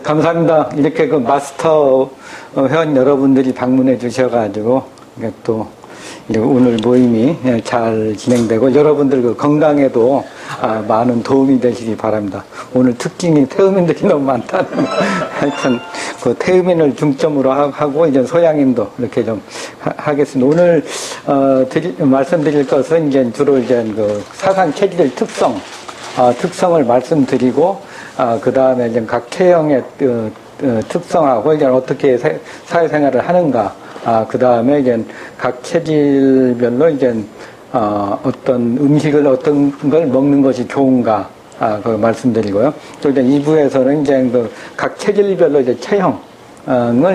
감사합니다. 이렇게 그 마스터 회원 여러분들이 방문해 주셔가지고, 또, 오늘 모임이 잘 진행되고, 여러분들 그 건강에도 많은 도움이 되시기 바랍니다. 오늘 특징이 태음인들이 너무 많다는 거. 하여튼, 그 태음인을 중점으로 하고, 이제 소양인도 이렇게 좀 하겠습니다. 오늘, 말씀드릴 것은 이제 주로 이제 그 사상 체질 특성을 말씀드리고, 그 다음에 이제 각 체형의 특성하고 이제 어떻게 사회생활을 하는가, 그 다음에 이제 각 체질별로 이제 어떤 음식을 어떤 걸 먹는 것이 좋은가, 그 말씀드리고요. 또 이제 2부에서는 이제 그 각 체질별로 이제 체형을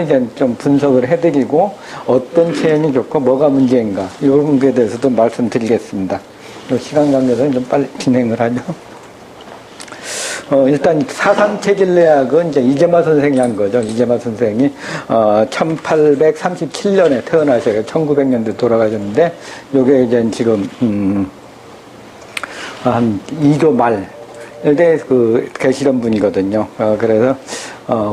이제 좀 분석을 해드리고 어떤 체형이 좋고 뭐가 문제인가 이런 것에 대해서도 말씀드리겠습니다. 시간 관계에서 좀 빨리 진행을 하죠. 일단 사상체질의학은 이제 이재마 선생이 한 거죠. 이재마 선생이 1837년에 태어나셔서 1900년대 돌아가셨는데 요게 이제 지금 한 2조 말 때 계시던 분이거든요. 그래서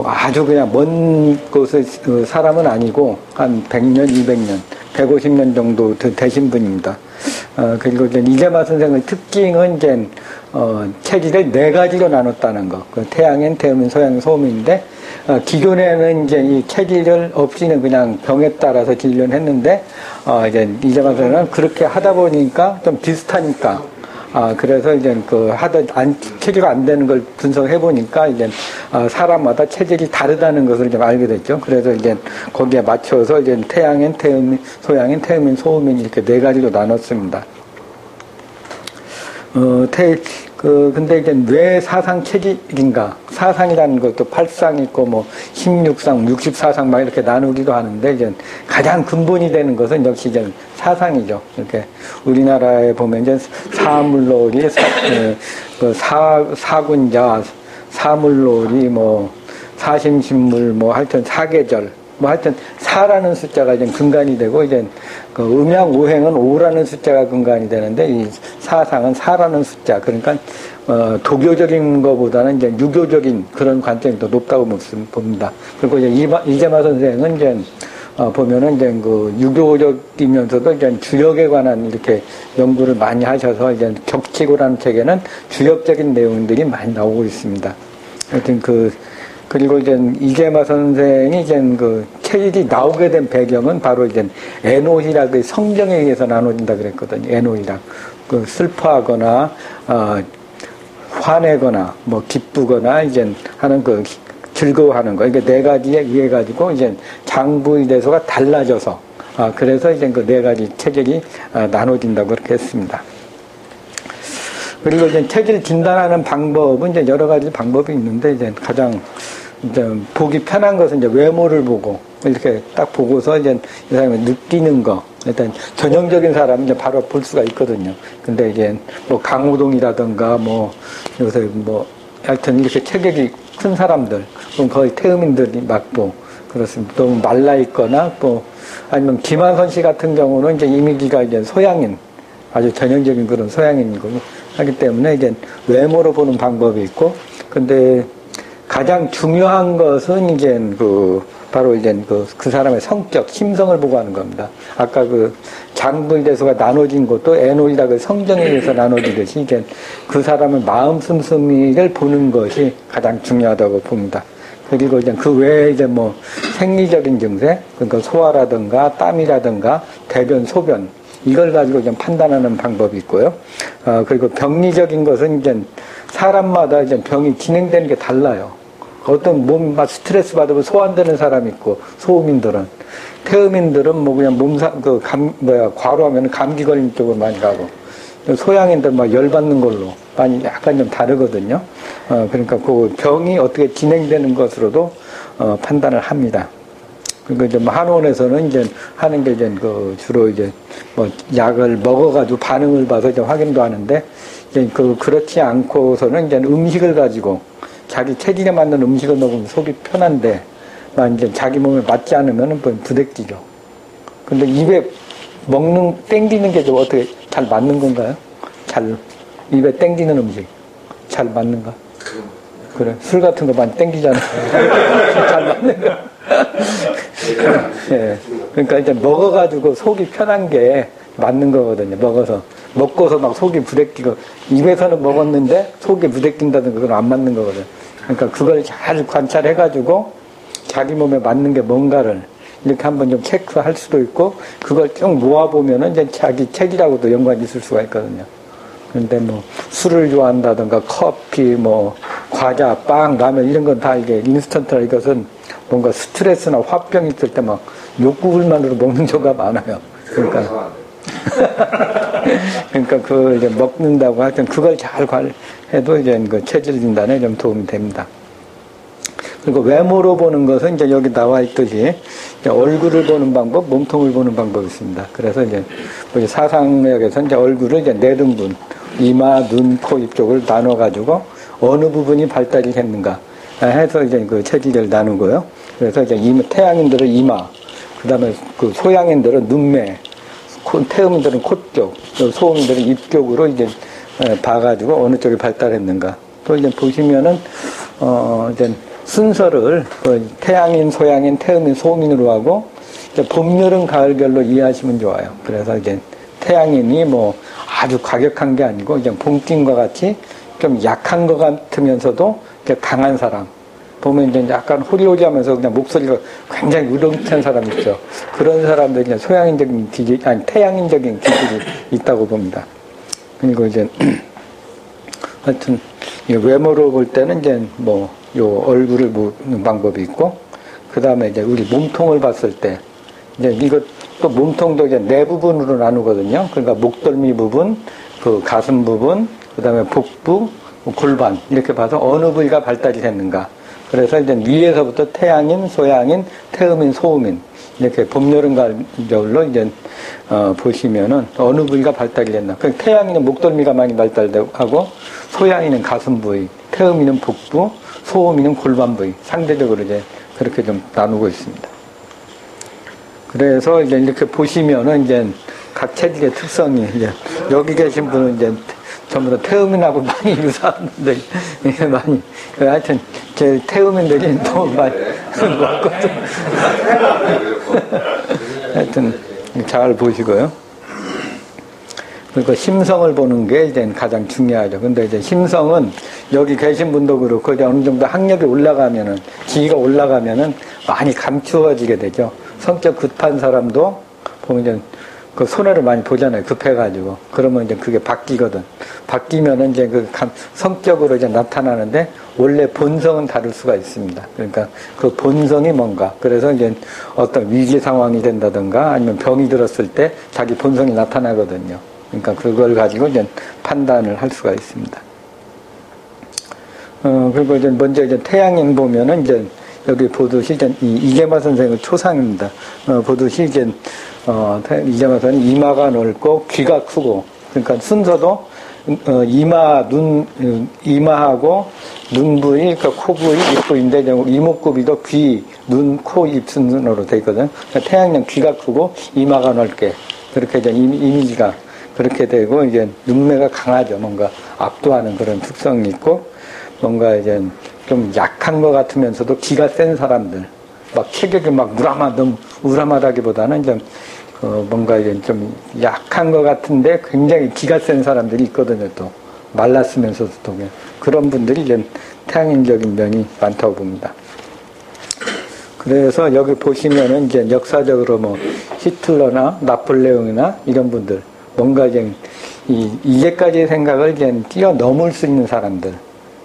아주 그냥 먼 곳의 사람은 아니고 한 100년, 200년, 150년 정도 되신 분입니다. 그리고 이제 이재마 선생의 특징은 이제 체질을 4가지로 나눴다는 거. 태양인, 태음인, 소양인, 소음인데 기존에는 이제 이 체질을 없이는 그냥 병에 따라서 진료를 했는데 이제 이재마 선생은 그렇게 하다 보니까 좀 비슷하니까 그래서 이제 체질가 안 되는 걸 분석해 보니까 이제 사람마다 체질이 다르다는 것을 좀 알게 됐죠. 그래서 이제 거기에 맞춰서 이제 태양인, 태음인, 소양인, 태음인, 소음인 이렇게 4가지로 나눴습니다. 근데 이제 왜 사상 체질인가? 사상이라는 것도 8상 있고, 16상, 64상 막 이렇게 나누기도 하는데, 이제 가장 근본이 되는 것은 역시 이제 사상이죠. 이렇게 우리나라에 보면 이제 사물놀이, 사군자, 사물놀이, 사심신물, 하여튼 사계절, 하여튼 사라는 숫자가 이제 근간이 되고 이제 그 음양오행은 5라는 숫자가 근간이 되는데 이 사상은 4라는 숫자, 그러니까 도교적인 것보다는 이제 유교적인 그런 관점이 더 높다고 봅니다. 그리고 이제 이재마 선생은 이제 보면은 이제 그 유교적이면서도 이제 주역에 관한 이렇게 연구를 많이 하셔서 이제 격치고라는 책에는 주역적인 내용들이 많이 나오고 있습니다. 하여튼 그리고 이제 이재마 선생이 이제 그 체질이 나오게 된 배경은 바로 이제 에노히락의 성정에 의해서 나눠진다 그랬거든요. 에노히락. 슬퍼하거나, 화내거나, 기쁘거나, 이제 하는 즐거워하는 거. 이게 4가지에 의해 가지고 이제 장부의 대소가 달라져서, 그래서 이제 그 4가지 체질이 나눠진다고 그렇게 했습니다. 그리고 이제 체질 진단하는 방법은 이제 여러 가지 방법이 있는데 이제 가장 이제 보기 편한 것은 이제 외모를 보고 이렇게 딱 보고서 이제 이 사람이 느끼는 거. 일단 전형적인 사람은 이제 바로 볼 수가 있거든요. 근데 이제 강호동이라든가 요새 하여튼 이렇게 체격이 큰 사람들, 그럼 거의 태음인들이 맞고 그렇습니다. 너무 말라 있거나 아니면 김한선 씨 같은 경우는 이제 이미지가 이제 소양인, 아주 전형적인 그런 소양인이고 하기 때문에 이제 외모로 보는 방법이 있고, 근데 가장 중요한 것은 이제 바로 이제 그 사람의 성격, 심성을 보고 하는 겁니다. 아까 장부의 대소가 나눠진 것도 에노이라 성정에 의해서 나눠지듯이 이제 그 사람의 마음 씀씀이를 보는 것이 가장 중요하다고 봅니다. 그리고 이제 그 외에 이제 생리적인 증세, 그러니까 소화라든가 땀이라든가 대변, 소변, 이걸 가지고 좀 판단하는 방법이 있고요. 그리고 병리적인 것은 이제 사람마다 이제 병이 진행되는 게 달라요. 어떤 스트레스 받으면 소환되는 사람이 있고, 소음인들은. 태음인들은 그냥 과로하면 감기 걸리는 쪽으로 많이 가고, 소양인들 열받는 걸로 많이 약간 좀 다르거든요. 그러니까 그 병이 어떻게 진행되는 것으로도 판단을 합니다. 그러니까 이제 한의원에서는 이제 하는 게 이제 주로 이제 약을 먹어가지고 반응을 봐서 이제 확인도 하는데, 이제 그렇지 않고서는 이제 음식을 가지고 자기 체질에 맞는 음식을 먹으면 속이 편한데, 이제 자기 몸에 맞지 않으면 부대끼죠. 근데 입에 땡기는 게 좀 어떻게 잘 맞는 건가요? 입에 땡기는 음식. 잘 맞는가? 그래. 술 같은 거 많이 땡기잖아. 잘 맞는 거. 예. 그러니까 이제 먹어가지고 속이 편한 게 맞는 거거든요. 먹고서 막 속이 부대끼고, 입에서는 먹었는데 속이 부대낀다든가 그건 안 맞는 거거든요. 그러니까 그걸 잘 관찰해가지고 자기 몸에 맞는 게 뭔가를 이렇게 한번 좀 체크할 수도 있고, 그걸 쭉 모아보면은 이제 자기 책이라고도 연관이 있을 수가 있거든요. 근데 뭐, 술을 좋아한다든가, 커피, 뭐, 과자, 빵, 라면, 이런 건 다 이게 인스턴트라 이것은 뭔가 스트레스나 화병 있을 때 막 욕구불만으로 먹는 경우가 많아요. 그러니까. 그러니까 그걸 이제 먹는다고 하여튼 그걸 잘 해도 이제 그 체질 진단에 좀 도움이 됩니다. 그리고 외모로 보는 것은 이제 여기 나와 있듯이 이제 얼굴을 보는 방법, 몸통을 보는 방법이 있습니다. 그래서 이제 사상학에서 이제 얼굴을 이제 네 등분, 이마, 눈, 코, 입 쪽을 나눠가지고 어느 부분이 발달이 했는가 해서 이제 그 체질을 나누고요. 그래서 이제 태양인들은 이마, 그 다음에 그 소양인들은 눈매, 태음인들은 코 쪽, 소음인들은 입 쪽으로 이제 봐가지고 어느 쪽이 발달했는가. 또 이제 보시면은, 이제 순서를 태양인, 소양인, 태음인, 소음인으로 하고, 이제 봄, 여름, 가을별로 이해하시면 좋아요. 그래서 이제 태양인이 뭐 아주 과격한 게 아니고, 이제 봄김과 같이 좀 약한 것 같으면서도 이제 강한 사람. 보면 이제 약간 호리호리하면서 그냥 목소리가 굉장히 우렁찬 사람 있죠. 그런 사람들이 이제 소양인적인 기질, 아니, 태양인적인 기질이 있다고 봅니다. 그리고 이제, 하여튼, 외모로 볼 때는 이제 뭐, 요 얼굴을 보는 방법이 있고, 그 다음에 이제 우리 몸통을 봤을 때, 이제 이것 또 몸통도 이제 네 부분으로 나누거든요. 그러니까 목덜미 부분, 그 가슴 부분, 그 다음에 복부, 골반, 이렇게 봐서 어느 부위가 발달이 됐는가. 그래서 이제 위에서부터 태양인, 소양인, 태음인, 소음인 이렇게 봄, 여름, 가을로 이제 보시면은 어느 부위가 발달이 됐나. 그 태양인은 목덜미가 많이 발달하고 소양인은 가슴 부위, 태음인은 복부, 소음인은 골반 부위. 상대적으로 이제 그렇게 좀 나누고 있습니다. 그래서 이제 이렇게 보시면은 이제 각 체질의 특성이 이제 여기 계신 분은 이제 전부 다 태음인하고 많이 유사한데, 많이, 하여튼, 제 태음인들이 너무 많이 먹거든. 하여튼, 잘 보시고요. 그리고 심성을 보는 게 이제 가장 중요하죠. 근데 이제 심성은 여기 계신 분도 그렇고, 이제 어느 정도 학력이 올라가면은, 지위가 올라가면은 많이 감추어지게 되죠. 성격 급한 사람도 보면 이제 그 손해를 많이 보잖아요. 급해가지고. 그러면 이제 그게 바뀌거든. 바뀌면은 이제 그 성격으로 이제 나타나는데 원래 본성은 다를 수가 있습니다. 그러니까 그 본성이 뭔가. 그래서 이제 어떤 위기 상황이 된다든가 아니면 병이 들었을 때 자기 본성이 나타나거든요. 그러니까 그걸 가지고 이제 판단을 할 수가 있습니다. 그리고 이제 먼저 이제 태양인 보면은 이제 여기 보듯이 이제 이계마 선생의 초상입니다. 보듯이 이제 이계마 선생은 이마가 넓고 귀가 크고, 그러니까 순서도 이마하고 눈 부위, 그러니까 코 부위, 입 부위인데 이목구비도 귀, 눈, 코, 입 순으로 되어 있거든. 그러니까 태양령 귀가 크고 이마가 넓게 그렇게 이제 이미지가 그렇게 되고, 이제 눈매가 강하죠. 뭔가 압도하는 그런 특성이 있고, 뭔가 이제 좀 약한 것 같으면서도 기가 센 사람들, 막 체격이 막 너무 우람하다기보다는 좀 뭔가 이제 좀 약한 것 같은데 굉장히 기가 센 사람들이 있거든요. 또 말랐으면서도 그런 분들이 이제 태양인적인 면이 많다고 봅니다. 그래서 여기 보시면은 이제 역사적으로 뭐 히틀러나 나폴레옹이나 이런 분들, 뭔가 이제 이제까지의 생각을 이제 뛰어넘을 수 있는 사람들.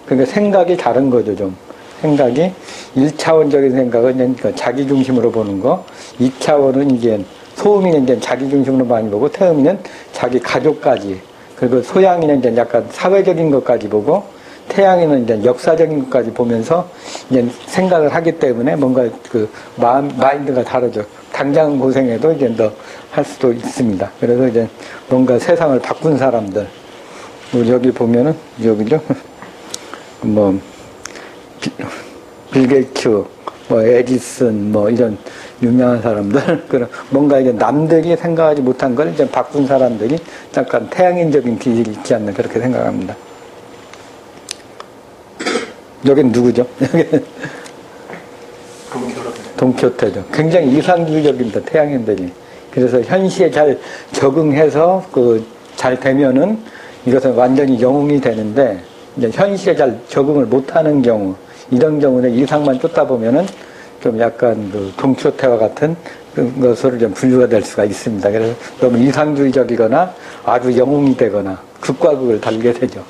그러니까 생각이 다른 거죠, 좀. 생각이 1차원적인 생각은 이제 자기 중심으로 보는 거, 2차원은 이제 소음이는 이제 자기 중심으로 많이 보고, 태음이는 자기 가족까지, 그리고 소양이는 이제 약간 사회적인 것까지 보고, 태양이는 이제 역사적인 것까지 보면서 이제 생각을 하기 때문에 뭔가 그 마인드가 다르죠. 당장 고생해도 이제 더 할 수도 있습니다. 그래서 이제 뭔가 세상을 바꾼 사람들, 여기 보면은, 여기죠. 뭐, 빌 게이츠, 뭐, 에디슨, 뭐, 이런 유명한 사람들, 그런, 뭔가 이제 남들이 생각하지 못한 걸 이제 바꾼 사람들이 약간 태양인적인 기질이 있지 않나, 그렇게 생각합니다. 여긴 누구죠? 동교로서. 동키호테죠. 굉장히 이상주의적입니다. 태양인들이. 그래서 현시에 잘 적응해서 잘 되면은 이것은 완전히 영웅이 되는데 이제 현실에 잘 적응을 못하는 경우 이런 경우는 이상만 쫓다 보면은 좀 약간 동키호테와 같은 것으로 좀 분류가 될 수가 있습니다. 그래서 너무 이상주의적이거나 아주 영웅이 되거나 극과 극을 달게 되죠.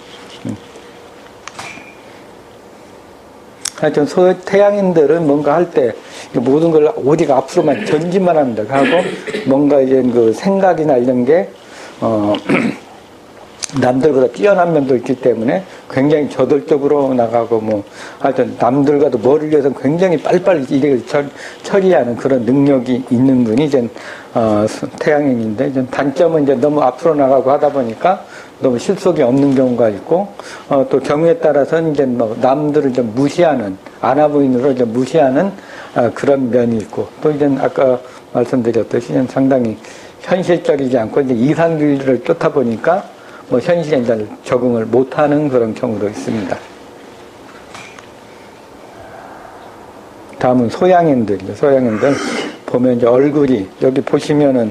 하여튼 태양인들은 뭔가 할 때 모든 걸 어디가 앞으로만 전진만 합니다. 하고 뭔가 이제 생각이나 이런 게 남들보다 뛰어난 면도 있기 때문에 굉장히 저돌적으로 나가고 하여튼 남들과도 머리를 위해서 굉장히 빨리빨리 일을 처리하는 그런 능력이 있는 분이 이제 태양인인데 이제 단점은 이제 너무 앞으로 나가고 하다 보니까 너무 실속이 없는 경우가 있고 또 경우에 따라서는 이제 남들을 좀 무시하는 아나부인으로 좀 무시하는 그런 면이 있고 또 이제 아까 말씀드렸듯이 상당히 현실적이지 않고 이제 이상주의를 쫓다 보니까 현실에 잘 적응을 못하는 그런 경우도 있습니다. 다음은 소양인들이죠. 소양인들 보면 이제 얼굴이 여기 보시면은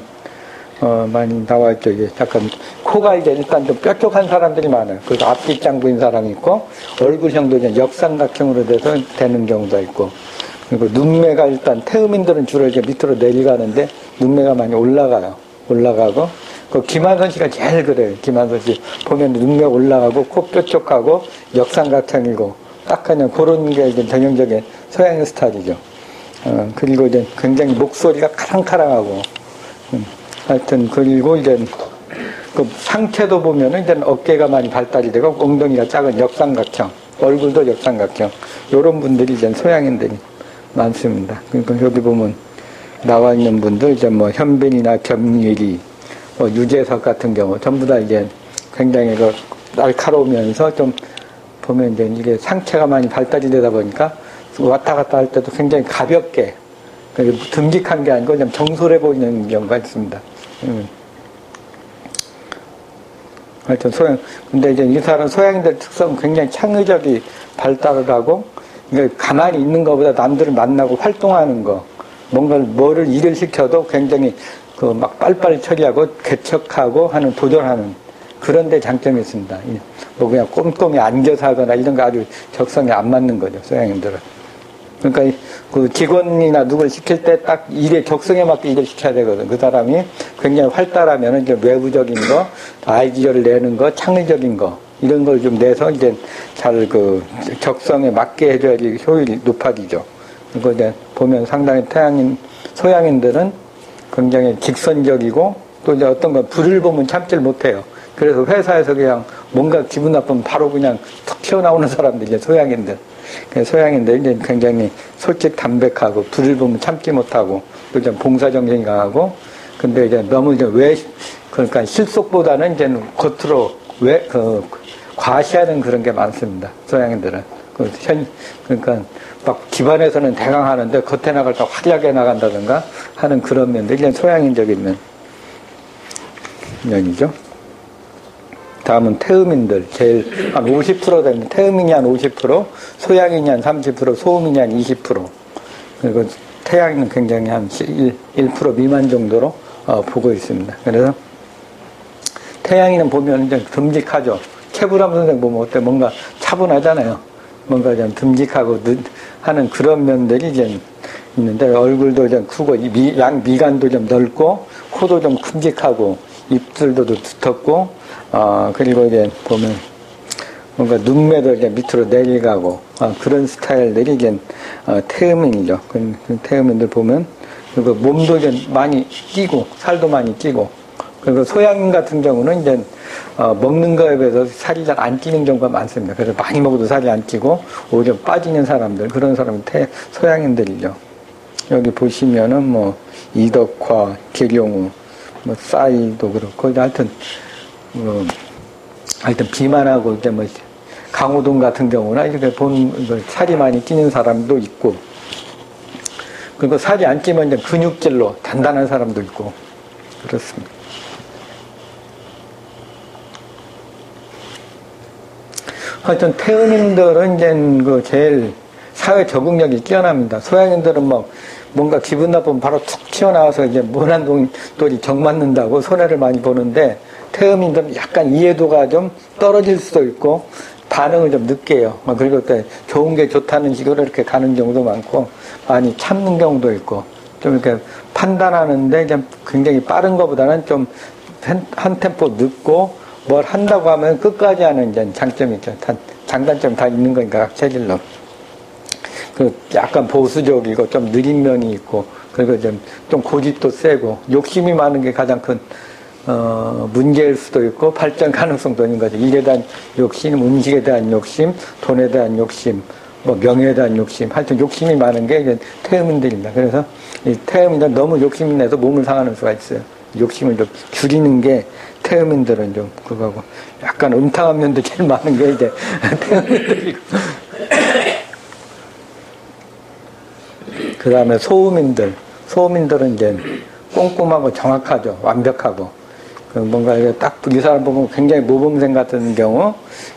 많이 나와 있죠. 이게 약간 코가 이제 일단 좀 뾰족한 사람들이 많아요. 그래서 앞뒷장부인 사람이 있고 얼굴형도 이제 역삼각형으로 돼서 되는 경우도 있고 그리고 눈매가 일단 태음인들은 주로 이제 밑으로 내려가는데 눈매가 많이 올라가고 김한선 씨가 제일 그래요. 김한선 씨 보면 눈매가 올라가고 코 뾰족하고 역삼각형이고 딱 그냥 그런 게 이제 전형적인 서양 스타일이죠. 그리고 이제 굉장히 목소리가 카랑카랑하고 하여튼 그리고 이제 그 상체도 보면은 이제 어깨가 많이 발달이 되고 엉덩이가 작은 역삼각형, 얼굴도 역삼각형 이런 분들이 이제 소양인들이 많습니다. 그러니까 여기 보면 나와 있는 분들 이제 현빈이나 겸일이 유재석 같은 경우 전부 다 이제 굉장히 날카로우면서 좀 보면 이제 이게 상체가 많이 발달이 되다 보니까 왔다 갔다 할 때도 굉장히 가볍게 듬직한 게 아니고 좀 정솔해 보이는 경우가 있습니다. 하여튼 근데 이제 이 사람 소양인들 특성은 굉장히 창의적이 발달을 하고 가만히 있는 것보다 남들을 만나고 활동하는 거 뭐를 일을 시켜도 굉장히 막 빨리빨리 처리하고 개척하고 하는 도전하는 그런 데 장점이 있습니다. 그냥 꼼꼼히 앉아서 하거나 이런 거 아주 적성에 안 맞는 거죠. 소양인들은. 그러니까 그 직원이나 누굴 시킬 때 딱 일의 적성에 맞게 일을 시켜야 되거든. 그 사람이 굉장히 활달하면 이제 외부적인 거, 아이디어를 내는 거, 창의적인 거 이런 걸 좀 내서 이제 잘 적성에 맞게 해줘야지 효율이 높아지죠. 그리고 이제 보면 상당히 소양인들은 굉장히 직선적이고 또 이제 어떤 건 불을 보면 참질 못해요. 그래서 회사에서 그냥 뭔가 기분 나쁘면 바로 그냥 툭 튀어나오는 사람들이 이제 소양인들. 소양인들이 굉장히 솔직 담백하고 불을 보면 참지 못하고 또 좀 봉사정신이 강하고 근데 이제 너무 이제 그러니까 실속보다는 이제 겉으로 과시하는 그런 게 많습니다. 소양인들은. 그러니까 막 집안에서는 대강하는데 겉에 나갈 때 화려하게 나간다든가 하는 그런 면들, 이제 소양인적인 면이죠. 다음은 태음인들, 제일 한 50% 됩니다. 태음인이 한 50%, 소양인이 한 30%, 소음인이 한 20%. 그리고 태양인은 굉장히 한 1% 미만 정도로 보고 있습니다. 그래서 태양인은 보면 이제 듬직하죠. 최불암 선생 보면 어때? 뭔가 차분하잖아요. 뭔가 좀 듬직하고 하는 그런 면들이 이제 있는데 얼굴도 좀 크고 미간도 좀 넓고 코도 좀 큼직하고 입술도 두텁고 그리고 이제 보면 뭔가 눈매도 이제 밑으로 내려가고 그런 스타일들이 이제 태음인이죠. 그 태음인들 보면 그리고 몸도 이제 많이 찌고 살도 많이 찌고 그리고 소양인 같은 경우는 이제 먹는 거에 비해서 살이 잘 안 찌는 경우가 많습니다. 그래서 많이 먹어도 살이 안 찌고 오히려 빠지는 사람들 그런 사람이 소양인들이죠. 여기 보시면은 이덕화, 계룡우, 싸이도 그렇고 하여튼 비만하고 이제 강호동 같은 경우나 이렇게 살이 많이 찌는 사람도 있고 그리고 살이 안 찌면 이제 근육질로 단단한 사람도 있고 그렇습니다. 하여튼 태음인들은 이제 그 제일 사회 적응력이 뛰어납니다. 소양인들은 뭐 뭔가 기분 나쁘면 바로 툭 튀어나와서 이제 모난 돌이 정 맞는다고 손해를 많이 보는데, 태음인들은 약간 이해도가 좀 떨어질 수도 있고 반응을 좀 늦게 해요. 그리고 또 좋은 게 좋다는 식으로 이렇게 가는 경우도 많고, 많이 참는 경우도 있고, 좀 이렇게 판단하는데 이제 굉장히 빠른 것보다는 좀 한 템포 늦고, 뭘 한다고 하면 끝까지 하는 이제 장점이 있죠. 장단점 다 있는 거니까, 각 체질로. 그 약간 보수적이고 좀 느린 면이 있고, 그리고 좀 고집도 세고, 욕심이 많은 게 가장 큰 문제일 수도 있고 발전 가능성도 있는 거죠. 일에 대한 욕심, 음식에 대한 욕심, 돈에 대한 욕심, 뭐 명예에 대한 욕심, 하여튼 욕심이 많은 게 이제 태음인들입니다. 그래서 이 태음인들 너무 욕심이 내서 몸을 상하는 수가 있어요. 욕심을 좀 줄이는 게 태음인들은 좀 그거고, 약간 음탕한 면도 제일 많은 게 이제 태음인들이고. 그 다음에 소음인들은 이제 꼼꼼하고 정확하죠. 완벽하고. 뭔가 딱 이 사람 보면 굉장히 모범생 같은 경우,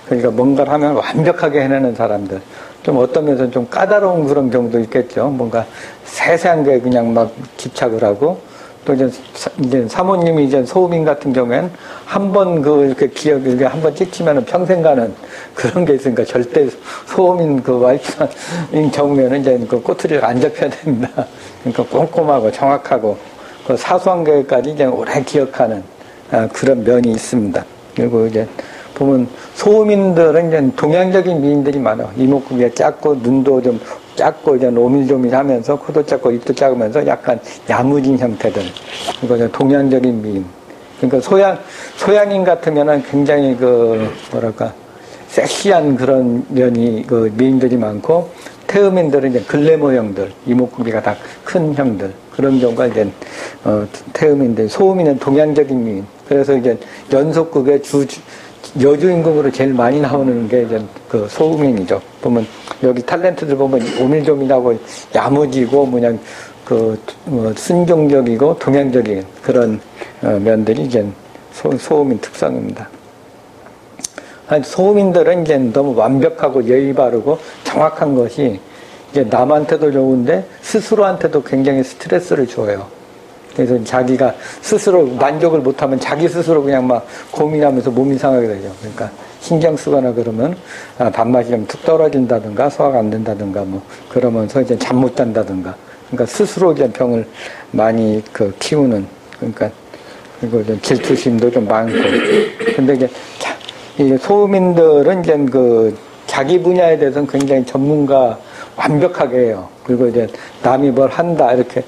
그러니까 뭔가를 하면 완벽하게 해내는 사람들. 좀 어떤 면에서는 좀 까다로운 그런 경우도 있겠죠. 뭔가 세세한 게 그냥 막 집착을 하고, 또 이제 사모님이 이제 소음인 같은 경우에는 한 번 이렇게 기억을 한 번 찍히면은 평생 가는 그런 게 있으니까 절대 소음인 그 와이프인 경우에는 이제 그 꼬투리를 안 잡혀야 됩니다. 그러니까 꼼꼼하고 정확하고 그 사소한 것까지 이제 오래 기억하는 그런 면이 있습니다. 그리고 이제 보면 소음인들은 이제 동양적인 미인들이 많아. 이목구비가 작고 눈도 좀 작고 이제 오밀조밀 하면서 코도 작고 입도 작으면서 약간 야무진 형태들. 이거 이제 동양적인 미인. 그러니까 소양인 같으면은 굉장히 섹시한 그런 면이 미인들이 많고, 태음인들은 이제 글래머형들, 이목구비가 다 큰 형들, 그런 경우가 이제 태음인데, 소음인은 동양적인 미인. 그래서 이제 연속극의 여주인공으로 제일 많이 나오는 게 이제 그 소음인이죠. 보면 여기 탤런트들 보면 오밀조밀하고 야무지고 그냥 순종적이고 동양적인 그런 면들이 이제 소음인 특성입니다. 소음인들은 이제 너무 완벽하고 예의 바르고 정확한 것이 이제 남한테도 좋은데 스스로한테도 굉장히 스트레스를 줘요. 그래서 자기가 스스로 만족을 못하면 자기 스스로 그냥 막 고민하면서 몸이 상하게 되죠. 그러니까 신경 쓰거나 그러면 밥맛이 좀 툭 떨어진다든가 소화가 안 된다든가 뭐 그러면서 이제 잠 못 잔다든가. 그러니까 스스로 이제 병을 많이 키우는, 그러니까 그리고 이제 질투심도 좀 많고. 근데 이제 이 소음인들은 이제 자기 분야에 대해서는 굉장히 전문가 완벽하게 해요. 그리고 이제 남이 뭘 한다 이렇게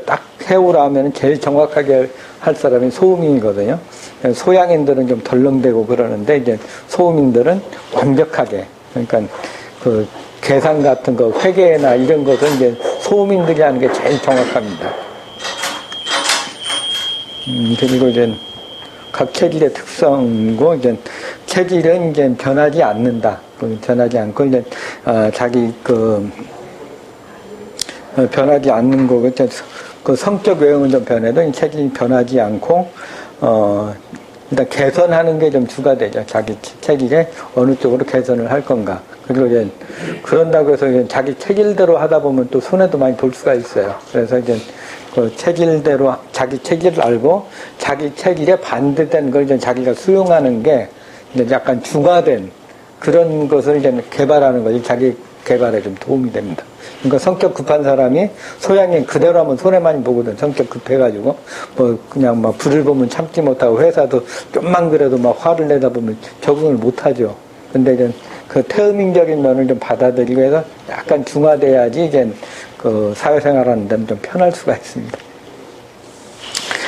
딱 해오라 하면 제일 정확하게 할 사람이 소음인이거든요. 소양인들은 좀 덜렁대고 그러는데 이제 소음인들은 완벽하게, 그러니까 계산 같은 거 회계나 이런 것은 이제 소음인들이 하는 게 제일 정확합니다. 그리고 이제 각 체질의 특성이고, 이제 체질은 이제 변하지 않는다. 변하지 않고 이제 자기 변하지 않는 거고, 그 성격 외형은 좀 변해도 체질이 변하지 않고 일단 개선하는 게 좀 주가 되죠. 자기 체질에 어느 쪽으로 개선을 할 건가. 그리고 이제 그런다고 해서 이제 자기 체질대로 하다 보면 또 손해도 많이 볼 수가 있어요. 그래서 이제 그 체질대로 자기 체질을 알고 자기 체질에 반대된 걸 이제 자기가 수용하는 게 이제 약간 중화된 그런 것을 이제 개발하는 것이 자기 개발에 좀 도움이 됩니다. 그러니까 성격 급한 사람이 소양인 그대로 하면 손해 많이 보거든. 성격 급해가지고 뭐 그냥 막 불을 보면 참지 못하고 회사도 좀만 그래도 막 화를 내다 보면 적응을 못하죠. 근데 이제 그 태음인적인 면을 좀 받아들이고 해서 약간 중화돼야지 이제 그 사회생활하는 데는 좀 편할 수가 있습니다.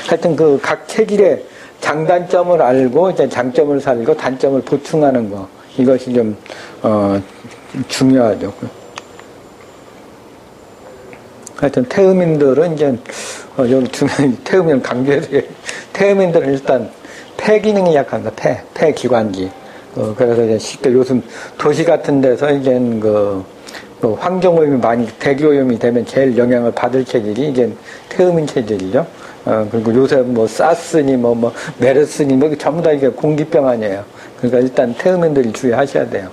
하여튼 그 각 체질의 장단점을 알고 이제 장점을 살리고 단점을 보충하는 거, 이것이 좀 중요하죠. 하여튼 태음인들은 이제 여기 중요한 태음인 강조해서 태음인들은 일단 폐 기능이 약합니다. 폐 기관지. 그래서 이제 쉽게 요즘 도시 같은 데서 이제 환경 오염이 많이 대기 오염이 되면 제일 영향을 받을 체질이 이제 태음인 체질이죠. 그리고 요새 뭐 사스니 메르스니 전부 다 이게 공기병 아니에요. 그러니까 일단 태음인들이 주의하셔야 돼요.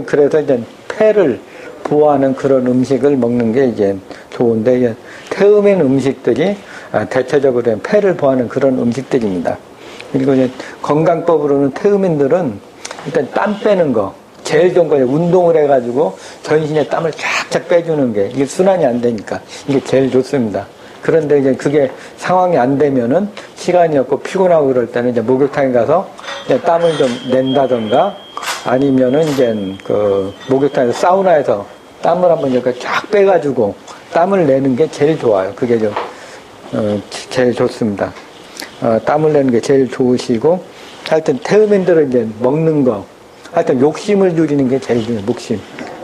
그래서 이제 폐를 보호하는 그런 음식을 먹는 게 이제 좋은데, 태음인 음식들이 대체적으로 폐를 보호하는 그런 음식들입니다. 그리고 이제 건강법으로는 태음인들은 일단 땀 빼는 거, 제일 좋은 거예요. 운동을 해가지고 전신에 땀을 쫙쫙 빼주는 게, 이게 순환이 안 되니까 이게 제일 좋습니다. 그런데 이제 그게 상황이 안 되면은 시간이 없고 피곤하고 그럴 때는 이제 목욕탕에 가서 이제 땀을 좀 낸다던가, 아니면은 이제 그 목욕탕에서 사우나에서 땀을 한번 이렇게 쫙 빼가지고 땀을 내는 게 제일 좋아요. 그게 좀 제일 좋습니다. 땀을 내는 게 제일 좋으시고, 하여튼 태음인들은 이제 먹는 거, 하여튼 욕심을 줄이는 게 제일 중요해요. 욕심.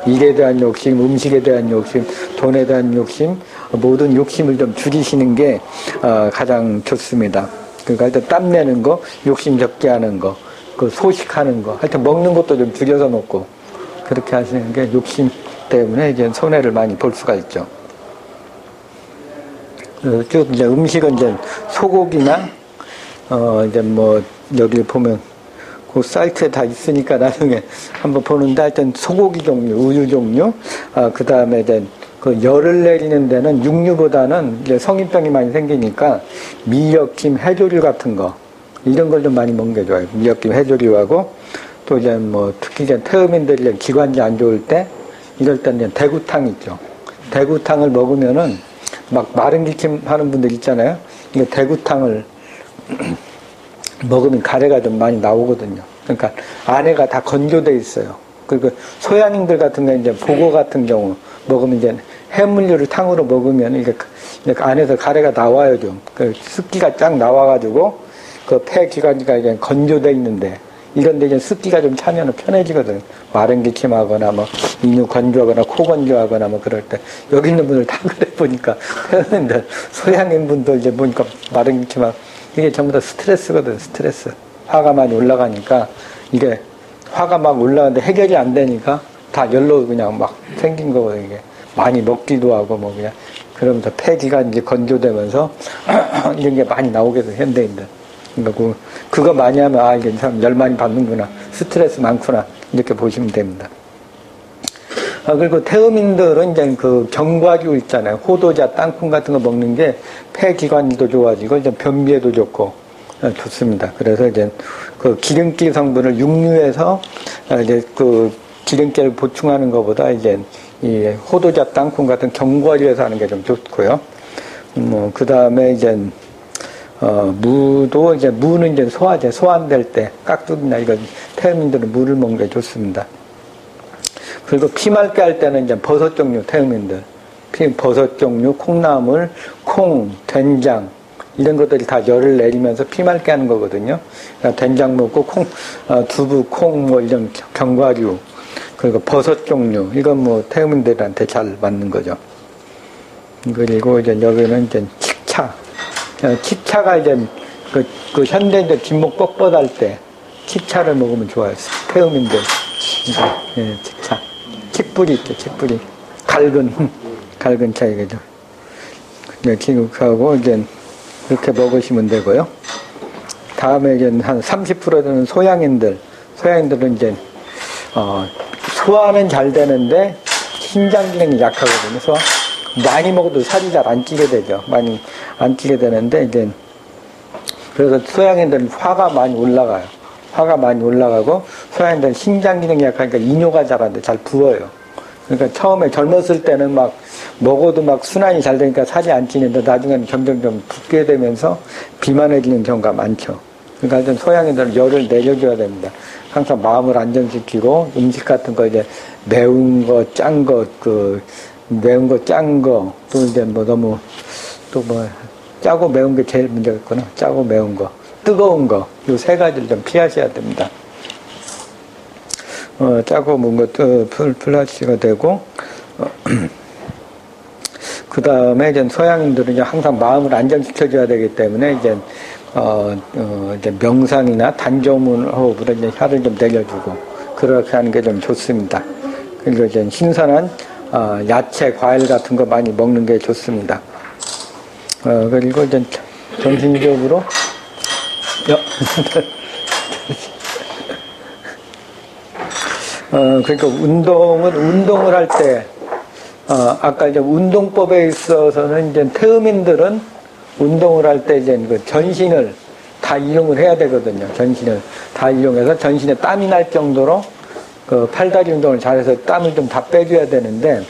일에 대한 욕심, 음식에 대한 욕심, 돈에 대한 욕심, 모든 욕심을 좀 줄이시는 게 가장 좋습니다. 그러니까 일단 땀 내는 거, 욕심 적게 하는 거, 그 소식하는 거, 하여튼 먹는 것도 좀 줄여서 먹고, 그렇게 하시는 게 욕심 때문에 이제 손해를 많이 볼 수가 있죠. 쭉 이제 음식은 이제 소고기나 이제 뭐 여기 보면 그 사이트에 다 있으니까 나중에 한번 보는데, 하여튼 소고기 종류, 우유 종류, 그 다음에 이제 그 열을 내리는 데는 육류보다는 이제 성인병이 많이 생기니까 미역김, 해조류 같은 거, 이런 걸 좀 많이 먹는 게 좋아요. 미역김, 해조류하고, 또 이제 뭐 특히 이제 태음인들이 기관지 안 좋을 때, 이럴 때는 이제 대구탕 있죠. 대구탕을 먹으면은 막 마른 기침 하는 분들 있잖아요. 이게 대구탕을 먹으면 가래가 좀 많이 나오거든요. 그러니까 안에가 다 건조돼 있어요. 그리고 소양인들 같은 경우 이제 보고 같은 경우 먹으면 이제 해물류를 탕으로 먹으면 이게 안에서 가래가 나와요, 좀. 그 습기가 쫙 나와가지고 그 폐 기관지가 이제 건조돼 있는데, 이런데 이제 습기가 좀 차면 편해지거든. 마른 기침하거나 뭐 인후 건조하거나 코 건조하거나 뭐 그럴 때, 여기 있는 분들 다 그래 보니까 태어난데 소양인 분들 이제 보니까 마른 기침하고, 이게 전부 다 스트레스거든, 스트레스. 화가 많이 올라가니까, 이게 화가 막 올라가는데 해결이 안 되니까 다 열로 그냥 막 생긴 거거든, 이게. 많이 먹기도 하고 뭐 그냥. 그러면서 폐기가 이제 건조되면서 이런 게 많이 나오게 돼, 현대인들. 그러니까 그거 많이 하면 이게 참 열 많이 받는구나, 스트레스 많구나, 이렇게 보시면 됩니다. 그리고 태음인들은 이제 그 견과류 있잖아요. 호도자, 땅콩 같은 거 먹는 게 폐기관도 좋아지고 이제 변비에도 좋고 좋습니다. 그래서 이제 그 기름기 성분을 육류에서 이제 그 기름기를 보충하는 것보다 이제 이 호도자, 땅콩 같은 견과류에서 하는 게 좀 좋고요. 그 다음에 이제 무도 이제 무는 이제 소화제, 소환될 때 깍두기나 이런 태음인들은 무를 먹는 게 좋습니다. 그리고 피 맑게 할 때는 이제 버섯 종류, 태음인들. 버섯 종류, 콩나물, 콩, 된장, 이런 것들이 다 열을 내리면서 피 맑게 하는 거거든요. 그러니까 된장 먹고 두부, 콩, 뭐 이런 견과류, 그리고 버섯 종류, 이건 뭐 태음인들한테 잘 맞는 거죠. 그리고 이제 여기는 이제 칡차. 칡차가 이제 그 현대인들 뒷목 뻣뻣할 때 칡차를 먹으면 좋아요. 태음인들. 예, 칡차. 칡뿌리 있죠, 칡뿌리. 갈근 차, 이거죠. 네, 기록하고, 이제, 이렇게 먹으시면 되고요. 다음에 이제 한 30% 되는 소양인들은 이제, 소화는 잘 되는데, 신장 기능이 약하거든요, 소화. 많이 먹어도 살이 잘 안 찌게 되죠. 많이 안 찌게 되는데, 이제, 그래서 소양인들은 화가 많이 올라가요. 화가 많이 올라가고, 소양인들은 신장 기능이 약하니까 이뇨가 잘 안 돼. 잘 부어요. 그러니까 처음에 젊었을 때는 막 먹어도 막 순환이 잘 되니까 살이 안 찌는데, 나중에는 점점 붓게 되면서 비만해지는 경우가 많죠. 그러니까 좀 소양인들은 열을 내려줘야 됩니다. 항상 마음을 안정시키고, 음식 같은 거 이제 매운 거, 짠 거, 매운 거, 짠 거, 또 이제 뭐 너무, 또 뭐, 짜고 매운 게 제일 문제겠구나. 짜고 매운 거. 뜨거운 거. 요 세 가지를 좀 피하셔야 됩니다. 짜고 매운 거 플라시가 되고, 그 다음에 이제 서양인들은 이제 항상 마음을 안정시켜줘야 되기 때문에 이제, 이제 명상이나 단조문 호흡으로 이제 혀를 좀 내려주고, 그렇게 하는 게 좀 좋습니다. 그리고 이제 신선한, 야채, 과일 같은 거 많이 먹는 게 좋습니다. 그리고 이제 정신적으로, 그러니까 운동을 할 때, 아까 이제 운동법에 있어서는 이제 태음인들은 운동을 할 때 이제 그 전신을 다 이용을 해야 되거든요. 전신을 다 이용해서 전신에 땀이 날 정도로 그 팔다리 운동을 잘해서 땀을 좀 다 빼줘야 되는데,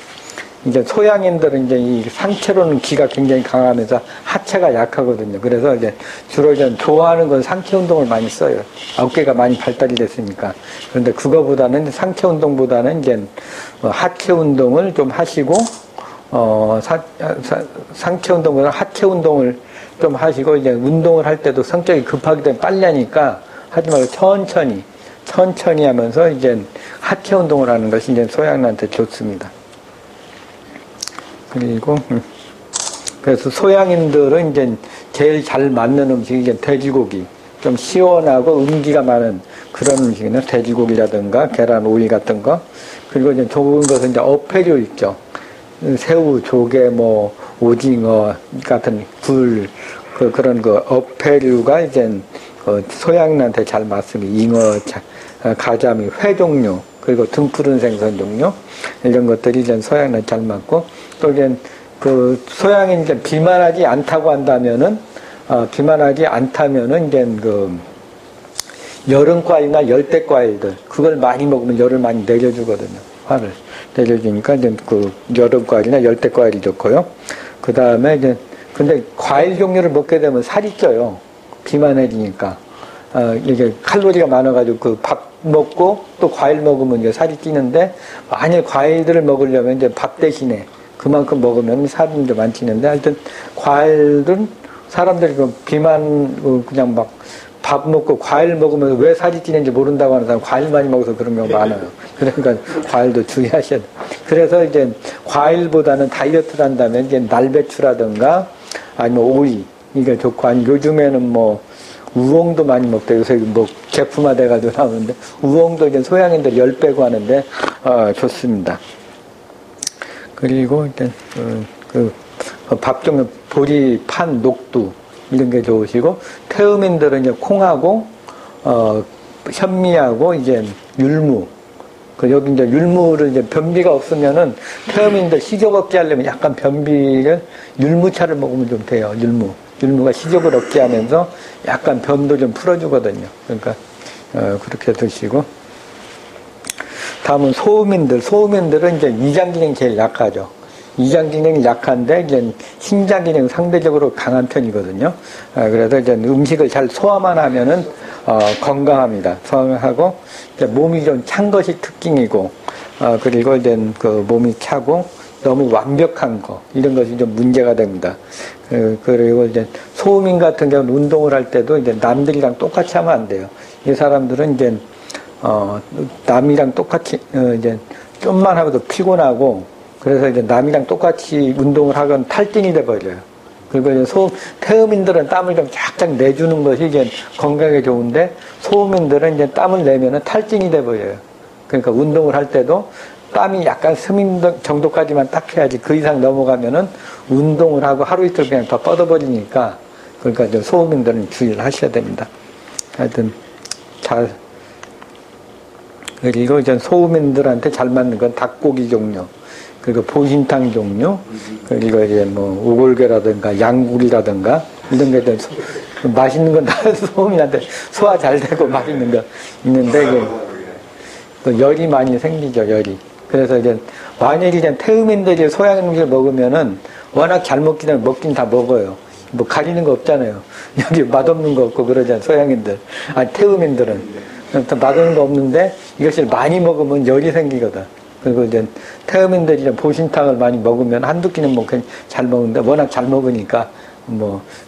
이제 소양인들은 이제 이 상체로는 기가 굉장히 강하면서 하체가 약하거든요. 그래서 이제 주로 이제 좋아하는 건 상체 운동을 많이 써요. 어깨가 많이 발달이 됐으니까. 그런데 그거보다는 상체 운동보다는 이제 하체 운동을 좀 하시고, 상체 운동보다 하체 운동을 좀 하시고, 이제 운동을 할 때도 성격이 급하기 때문에 빨리 하니까 하지 말고 천천히 하면서 이제 하체 운동을 하는 것이 이제 소양인한테 좋습니다. 그리고, 그래서 소양인들은 이제 제일 잘 맞는 음식이 이제 돼지고기. 좀 시원하고 음기가 많은 그런 음식이나 돼지고기라든가 계란 오이 같은 거. 그리고 이제 좋은 것은 이제 어패류 있죠. 새우, 조개, 뭐, 오징어 같은 굴, 그런 어패류가 이제 소양인한테 잘 맞습니다. 잉어, 가자미, 회 종류. 그리고 등푸른 생선 종류, 이런 것들이 이제 소양인한테 잘 맞고, 또 이제 소양인 이제 비만하지 않다고 한다면은, 이제 여름과일이나 열대과일들, 그걸 많이 먹으면 열을 많이 내려주거든요. 화를 내려주니까 이제 여름과일이나 열대과일이 좋고요. 그 다음에 이제, 근데 과일 종류를 먹게 되면 살이 쪄요. 비만해지니까. 이게 칼로리가 많아가지고 밥 먹고 또 과일 먹으면 이제 살이 찌는데, 만일 과일들을 먹으려면 이제 밥 대신에 그만큼 먹으면 살이 좀 안 찌는데, 하여튼 과일은 사람들이 그냥 막 밥 먹고 과일 먹으면서 왜 살이 찌는지 모른다고 하는 사람, 과일 많이 먹어서 그런 경우가 많아요. 그러니까 과일도 주의하셔야 돼요. 그래서 이제 과일보다는 다이어트를 한다면 이제 날배추라든가 아니면 오이, 이게 좋고, 아니 요즘에는 뭐 우엉도 많이 먹대요. 요새 뭐 제품화 돼가지고 나오는데, 우엉도 이제 소양인들 열 빼고 하는데, 좋습니다. 그리고 이제, 밥 종류, 보리, 판, 녹두, 이런 게 좋으시고, 태음인들은 이제 콩하고, 현미하고, 이제 율무. 여기 이제 율무를 이제 변비가 없으면은, 태음인들 식욕 없게 하려면 약간 변비를, 율무차를 먹으면 좀 돼요. 율무가 식욕을 얻게 하면서 약간 변도 좀 풀어주거든요. 그러니까 그렇게 드시고, 다음은 소음인들은 이제 위장 기능이 제일 약하죠. 위장 기능이 약한데 이제 신장 기능 상대적으로 강한 편이거든요. 그래서 이제 음식을 잘 소화만 하면은 건강합니다. 소화하고 이제 몸이 좀 찬 것이 특징이고, 그리고 이제 몸이 차고 너무 완벽한 거, 이런 것이 좀 문제가 됩니다. 그리고 이제 소음인 같은 경우는 운동을 할 때도 이제 남들이랑 똑같이 하면 안 돼요. 이 사람들은 이제 남이랑 똑같이 이제 좀만 하고도 피곤하고, 그래서 이제 남이랑 똑같이 운동을 하건 탈진이 돼 버려요. 그리고 이제 태음인들은 땀을 좀 쫙쫙 내주는 것이 이제 건강에 좋은데, 소음인들은 이제 땀을 내면은 탈진이 돼 버려요. 그러니까 운동을 할 때도 땀이 약간 스민 정도까지만 딱 해야지, 그 이상 넘어가면은 운동을 하고 하루 이틀 그냥 더 뻗어버리니까, 그러니까 이제 소음인들은 주의를 하셔야 됩니다. 하여튼 그리고 이제 소음인들한테 잘 맞는 건 닭고기 종류, 그리고 보신탕 종류, 그리고 이제 뭐 우골개라든가 양굴이라든가 이런 게 맛있는 건 다 소음인한테 소화 잘 되고 맛있는 거 있는데, 또 열이 많이 생기죠, 열이. 그래서 이제 만약에 이제 태음인들이 소양인 음식을 먹으면은 워낙 잘 먹기 때문에 먹긴 다 먹어요. 뭐 가리는 거 없잖아요. 여기 맛없는 거 없고 그러잖아요, 소양인들. 태음인들은. 맛없는 거 없는데 이것을 많이 먹으면 열이 생기거든. 그리고 이제 태음인들이 보신탕을 많이 먹으면 한두 끼는 뭐 그냥 잘 먹는데, 워낙 잘 먹으니까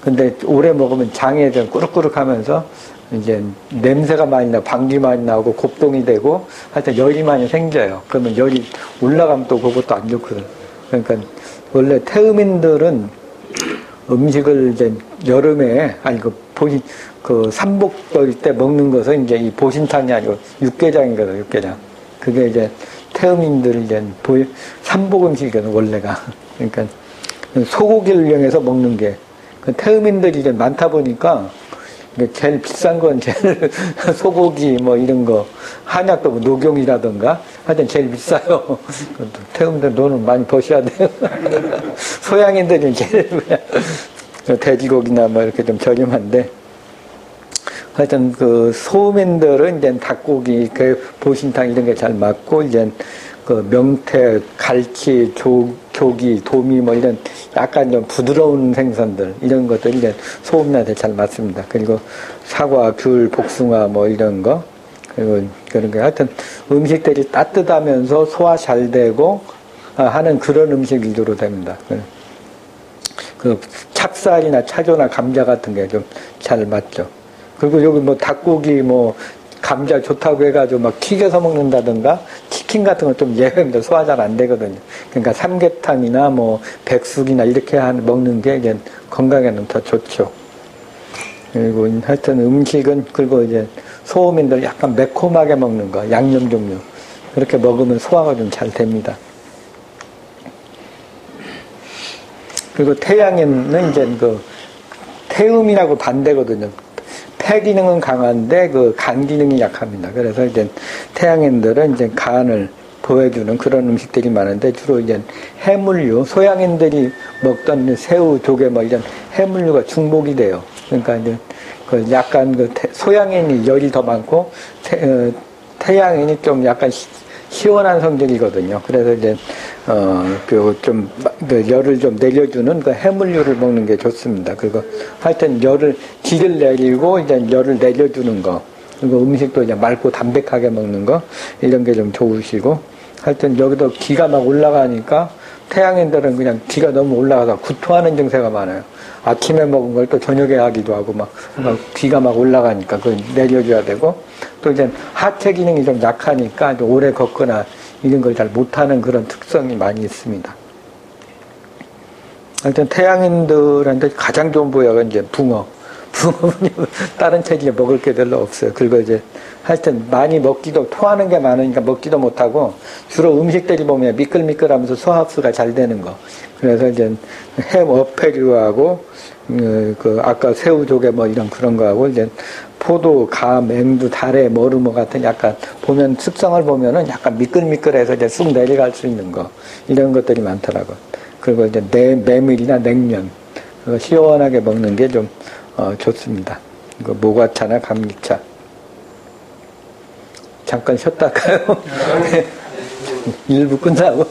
근데 오래 먹으면 장에 좀 꾸룩꾸룩 하면서 이제 냄새가 많이 나고 방귀 많이 나오고 곱동이 되고 하여튼 열이 많이 생겨요. 그러면 열이 올라가면 또 그것도 안 좋거든. 그러니까 원래 태음인들은 음식을 이제 여름에, 삼복절 때 먹는 것은 이제 이 보신탕이 아니고 육개장이거든, 육개장. 그게 이제 태음인들 이제 삼복 음식이거든, 원래가. 그러니까 소고기를 이용해서 먹는 게. 태음인들이 이제 많다 보니까 제일 비싼 건 제일 소고기 뭐 이런 거, 한약도 뭐 녹용이라든가 하여튼 제일 비싸요. 태음들 돈을 많이 버셔야 돼요. 소양인들이 제일 그냥 돼지고기나 뭐 이렇게 좀 저렴한데, 하여튼 그 소민들은 이제 닭고기, 그 보신탕 이런 게 잘 맞고, 이제 그 명태, 갈치, 조기, 도미 뭐 이런 약간 좀 부드러운 생선들 이런 것들이 이제 소음나한테 잘 맞습니다. 그리고 사과, 귤, 복숭아 뭐 이런 거, 그리고 그런 게 하여튼 음식들이 따뜻하면서 소화 잘 되고 하는 그런 음식 위주로 됩니다. 그 찹쌀이나 차조나 감자 같은 게 좀 잘 맞죠. 그리고 여기 뭐 닭고기 뭐 감자 좋다고 해가지고 막 튀겨서 먹는다든가 치킨 같은 건 좀 예외입니다. 소화 잘 안 되거든요. 그러니까 삼계탕이나 뭐 백숙이나 이렇게 먹는 게 이제 건강에는 더 좋죠. 그리고 하여튼 음식은, 그리고 이제 소음인들 약간 매콤하게 먹는 거, 양념 종류. 그렇게 먹으면 소화가 좀 잘 됩니다. 그리고 태양에는 이제 그 태음이라고 반대거든요. 폐 기능은 강한데 그 간 기능이 약합니다. 그래서 이제 태양인들은 이제 간을 보호해주는 그런 음식들이 많은데 주로 이제 해물류, 소양인들이 먹던 새우, 조개 뭐 이런 해물류가 중복이 돼요. 그러니까 이제 그 약간 그 소양인이 열이 더 많고 태양인이 좀 약간 시원한 성질이거든요. 그래서 이제 좀 열을 좀 내려주는 그 해물류를 먹는 게 좋습니다. 그리고 하여튼 기를 내리고 이제 열을 내려주는 거, 그리고 음식도 이제 맑고 담백하게 먹는 거 이런 게 좀 좋으시고, 하여튼 여기도 기가 막 올라가니까 태양인들은 그냥 기가 너무 올라가서 구토하는 증세가 많아요. 아침에 먹은 걸 또 저녁에 하기도 하고 막 기가 막 올라가니까 그걸 내려줘야 되고, 또 이제 하체 기능이 좀 약하니까 오래 걷거나 이런 걸 잘 못하는 그런 특성이 많이 있습니다. 하여튼 태양인들한테 가장 좋은 보약은 이제 붕어. 붕어는 다른 체질에 먹을 게 별로 없어요. 그리고 이제 하여튼 많이 먹기도, 토하는 게 많으니까 먹지도 못하고, 주로 음식들이 보면 미끌미끌하면서 소화흡수가 잘 되는 거. 그래서 이제 어패류하고 그 아까 새우조개 뭐 이런 그런 거하고 이제 포도, 감, 앵두, 다래, 머루머 같은 약간 보면 특성을 보면은 약간 미끌미끌해서 이제 쑥 내려갈 수 있는 거 이런 것들이 많더라고. 그리고 이제 메밀이나 냉면 시원하게 먹는 게 좀 좋습니다. 모과차나 감기차. 잠깐 쉬었다 할까요? 일부 끝나고.